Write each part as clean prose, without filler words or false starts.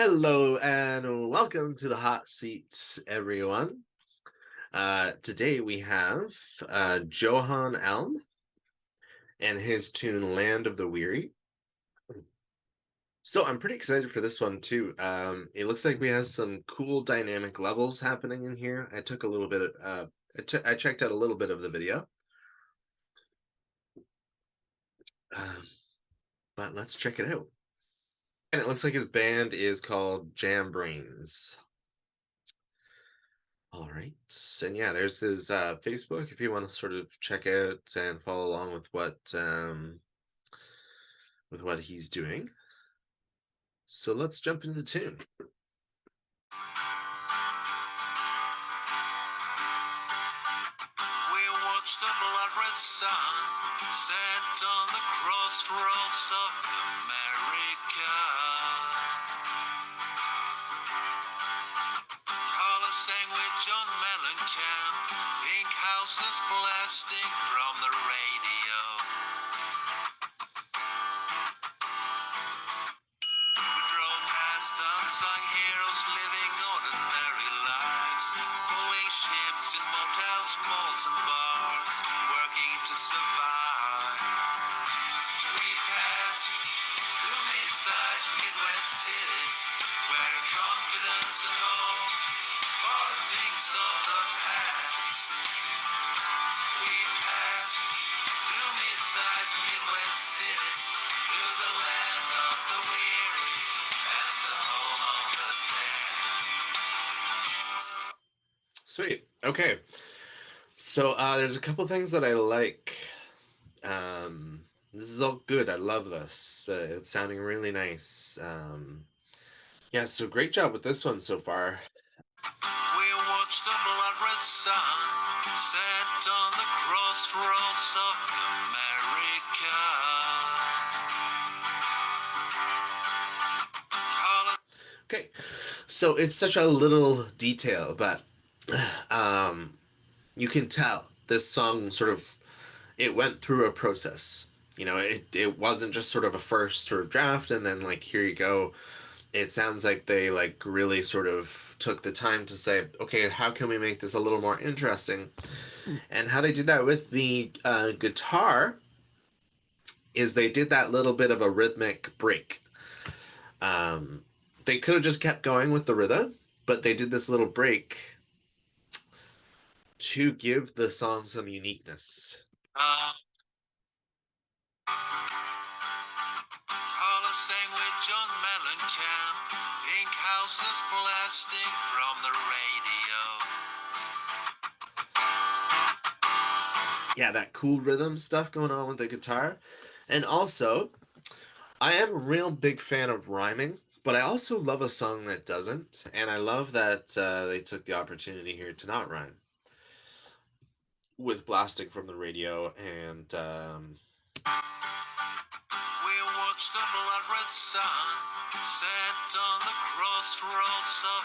Hello and welcome to the hot seats, everyone. Today we have Johan Elm and his tune "Land of the Weary." So I'm pretty excited for this one too. It looks like we have some cool dynamic levels happening in here. I took a little bit. I checked out a little bit of the video, um, but let's check it out. And it looks like his band is called Jam Brains. All right. And yeah, there's his Facebook if you want to sort of check out and follow along with what he's doing. So let's jump into the tune. We watched the blood red sun set on the crossroads of America. Color sang with John Mellencamp, pink houses blasting from the radio. We drove past unsung heroes living ordinary lives, pulling shifts in motels, malls and bars, working to survive. We passed through mid-sized Midwest cities where confidence and hope are things of the past. We passed through mid-sized Midwest cities, through the land of the weary and the home of the dead. Sweet. Okay. So there's a couple things that I like. This is all good. I love this. It's sounding really nice. Yeah, so great job with this one so far. We watched the blood red sun set on the crossroads of America. Okay, so it's such a little detail, but you can tell this song sort of it went through a process. It wasn't just sort of a first sort of draft and then like here you go. It sounds like they like really sort of took the time to say, okay, how can we make this a little more interesting? And how they did that with the guitar is they did that little bit of a rhythmic break. Um, they could have just kept going with the rhythm, but they did this little break to give the song some uniqueness. Hollis sang with John Mellencamp, pink houses blasting from the radio. Yeah, that cool rhythm stuff going on with the guitar. And also, I am a real big fan of rhyming, but I also love a song that doesn't. And I love that they took the opportunity here to not rhyme with blasting from the radio. And We watched the blood red sun set on the crossroads of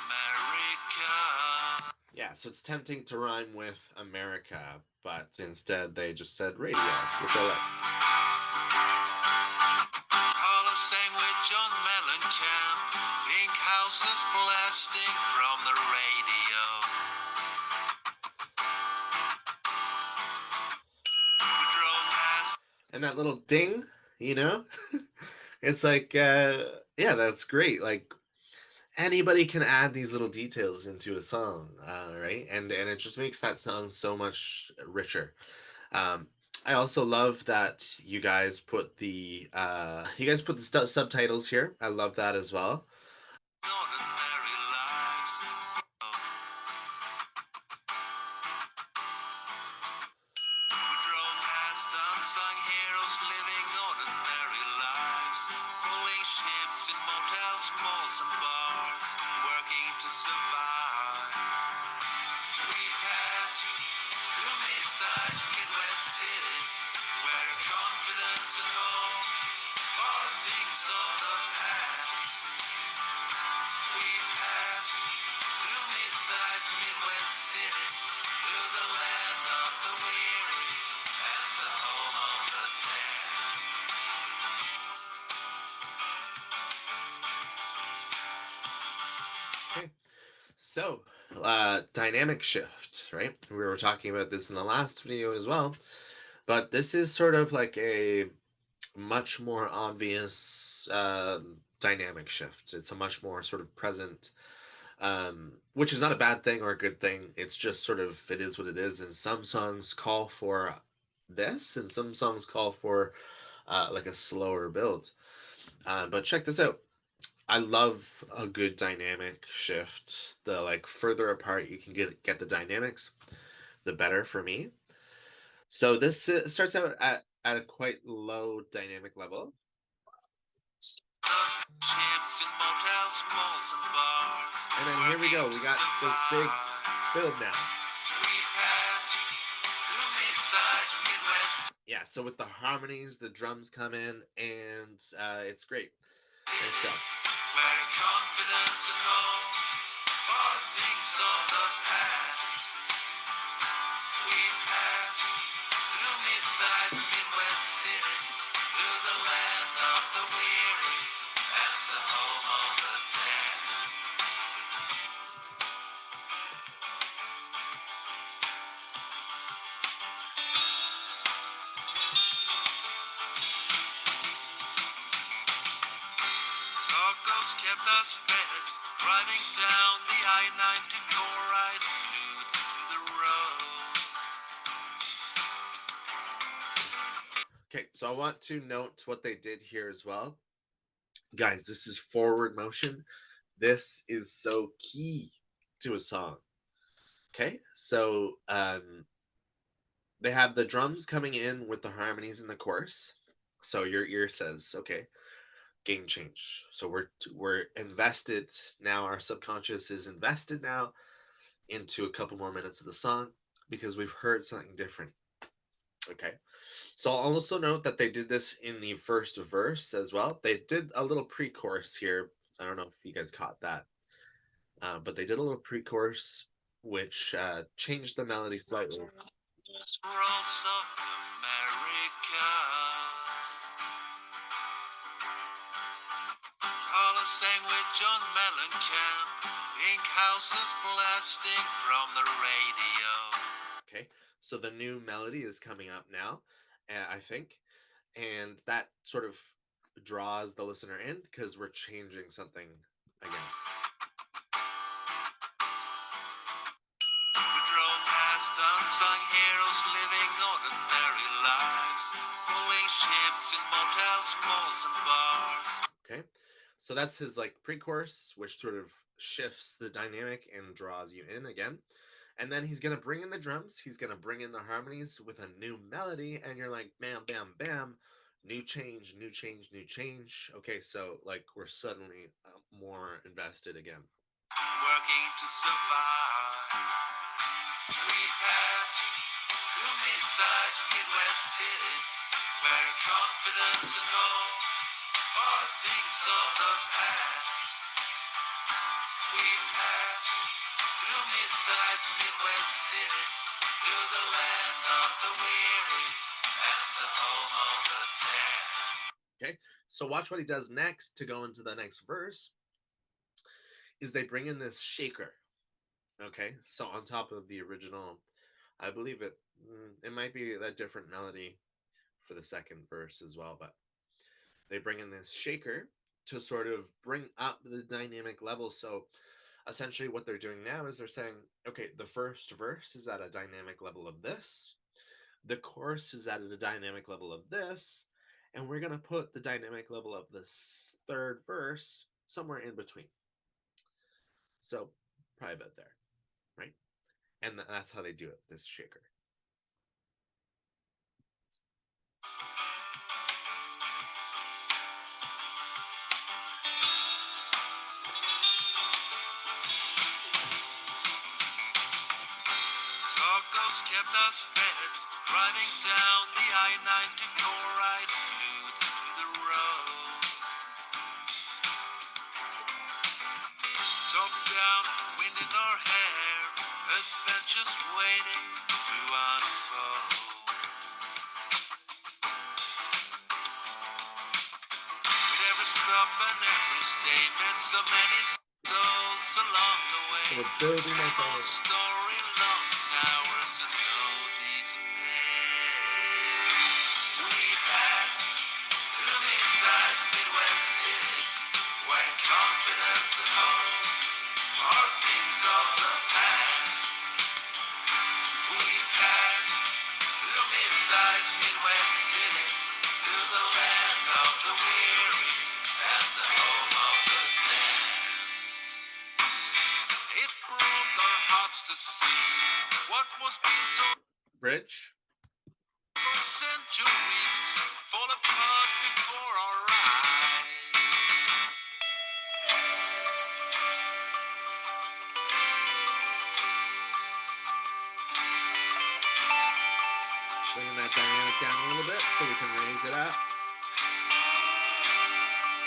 America. yeah, so it's tempting to rhyme with America, but instead they just said radio, which I like. Hollis sang with John Mellencamp, pink houses blasting from the radio. We drove past. And that little ding, you know? It's like, yeah, that's great. Like, anybody can add these little details into a song, right? And it just makes that song so much richer. Um, I also love that you guys put the subtitles here. I love that as well. Ordinary lives. We drove past unsung heroes living ordinary lives, pulling shifts in motels, malls and bars, working to survive. We passed through mid-sized Midwest cities where confidence and hope are things of the past. We passed through mid-sized Midwest cities, through the land of the weary and the home of the dead. Okay. So, dynamic shift, right? We were talking about this in the last video as well, but this is sort of like a much more obvious dynamic shift. It's a much more sort of present, which is not a bad thing or a good thing. It's just sort of it is what it is. And some songs call for this, and some songs call for like a slower build. But check this out. I love a good dynamic shift. The like further apart you can get the dynamics, the better for me. So this starts out at a quite low dynamic level, Shifts in motels, malls, and bars. and then here we Working go. to We got this big survive. build now. We pass through mid-sized Midwest Yeah. So with the harmonies, the drums come in, and it's great. Nice job. cities where confidence and hope are things of the past. We pass through mid-sized Midwest cities, through the land of the weary and the home of the dead. Tacos kept us fed, driving down the I-94 I smoothed to the road. Okay. So I want to note what they did here as well, guys. This is forward motion. This is so key to a song. Okay. So they have the drums coming in with the harmonies in the chorus. So your ear says, okay, game change. So we're invested now. Our subconscious is invested now into a couple more minutes of the song because we've heard something different. Okay. So I'll also note that they did this in the first verse as well. They did a little pre-chorus here. I don't know if you guys caught that, but they did a little pre-chorus which changed the melody slightly. Rolls of America. Carla sang with John Mellencamp. Pink houses blasting from the radio. Okay, so the new melody is coming up now, I think, and that sort of draws the listener in because we're changing something again. We drove past unsung heroes living ordinary lives, pulling shifts in motels, malls, and bars. Okay, so that's his like pre-chorus, which sort of shifts the dynamic and draws you in again. And then he's gonna bring in the drums. He's gonna bring in the harmonies with a new melody, and you're like, bam, bam, bam, new change, new change, new change. Okay, so like we're suddenly more invested again. Working to survive. We pass through mid-sized Midwest cities where confidence and hope are things of the past. We pass through mid-sized Midwest cities, through the land of the weary and the home of the dead. Okay, so watch what he does next to go into the next verse. Is they bring in this shaker. Okay, so on top of the original, I believe it might be a different melody for the second verse as well, but they bring in this shaker to sort of bring up the dynamic level. So essentially, what they're doing now is they're saying, okay, the first verse is at a dynamic level of this, the chorus is at a dynamic level of this, and we're going to put the dynamic level of this third verse somewhere in between. So probably about there, right? And that's how they do it, this shaker. Tacos kept us fed, driving down the I-94 I smoothed to the road. Top down, wind in our hair, adventures waiting to unfold. With every stop and every state, met so many souls along we're building our dynamic. Story long hours and no decent pay. We pass through mid-sized Midwest cities where confidence and hope are things of the past. We pass through mid-sized Midwest cities to the land of the weary and the home of the dead. It broke our hearts to see what was built Bridge. over centuries fall apart before our eyes. Bringing that dynamic down a little bit so we can raise it up.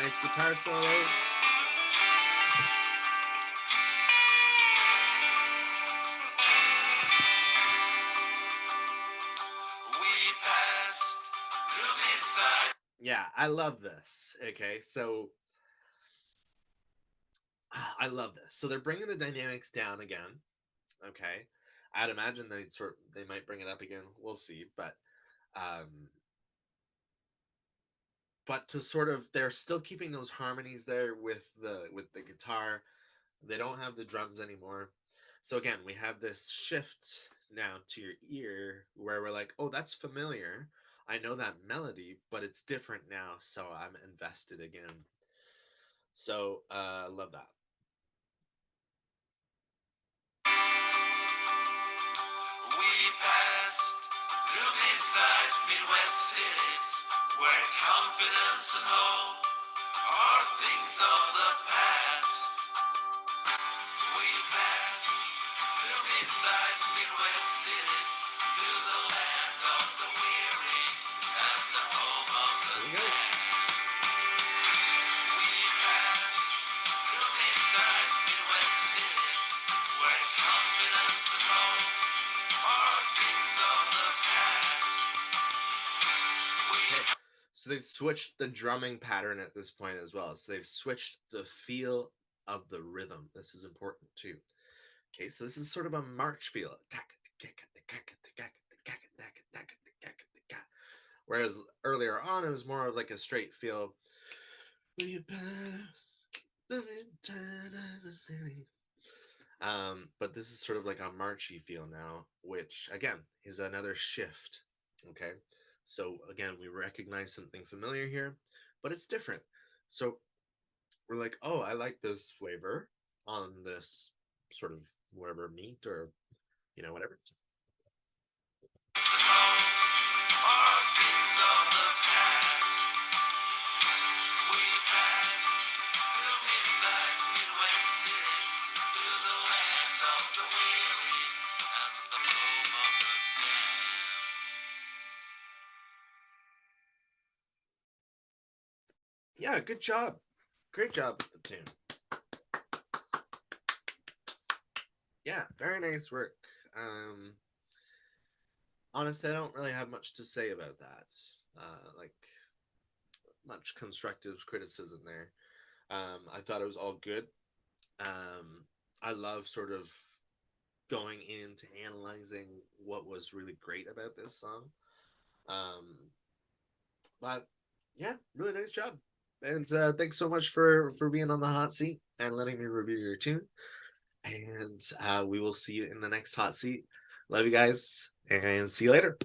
Nice guitar solo. We passed through mid-sized. Yeah, I love this. Okay, so I love this. So they're bringing the dynamics down again. Okay, I'd imagine they might bring it up again. We'll see, um, but to sort of they're still keeping those harmonies there with the guitar. They don't have the drums anymore. So again, we have this shift now to your ear where we're like, oh, that's familiar. I know that melody, but it's different now, so I'm invested again. So I love that. We passed through mid-sized Midwest cities where confidence and hope are things of the past. We passed through mid-sized Midwest cities to the land of the weary and the home of the Here we go. dead. We passed through mid-sized Midwest cities where confidence and hope are things of the past. Okay. So they've switched the drumming pattern at this point as well. So they've switched the feel of the rhythm. This is important too. Okay, so this is sort of a march feel. Whereas earlier on, it was more of like a straight feel. We pass the midtown of the city. But this is sort of like a marchy feel now, which again is another shift. Okay, so again, we recognize something familiar here, but it's different. So we're like, oh, I like this flavor on this sort of whatever meat or whatever. Are things of the past. We passed through mid-sized Midwest cities to the land of the weary and the home of the dead. Yeah, good job, great job with the tune. Yeah, very nice work. Um, Honestly, I don't really have much to say about that. Like much constructive criticism there. I thought it was all good. I love sort of going into analyzing what was really great about this song. Um, but yeah, really nice job. And thanks so much for being on the hot seat and letting me review your tune. And we will see you in the next hot seat. Love you guys, and see you later.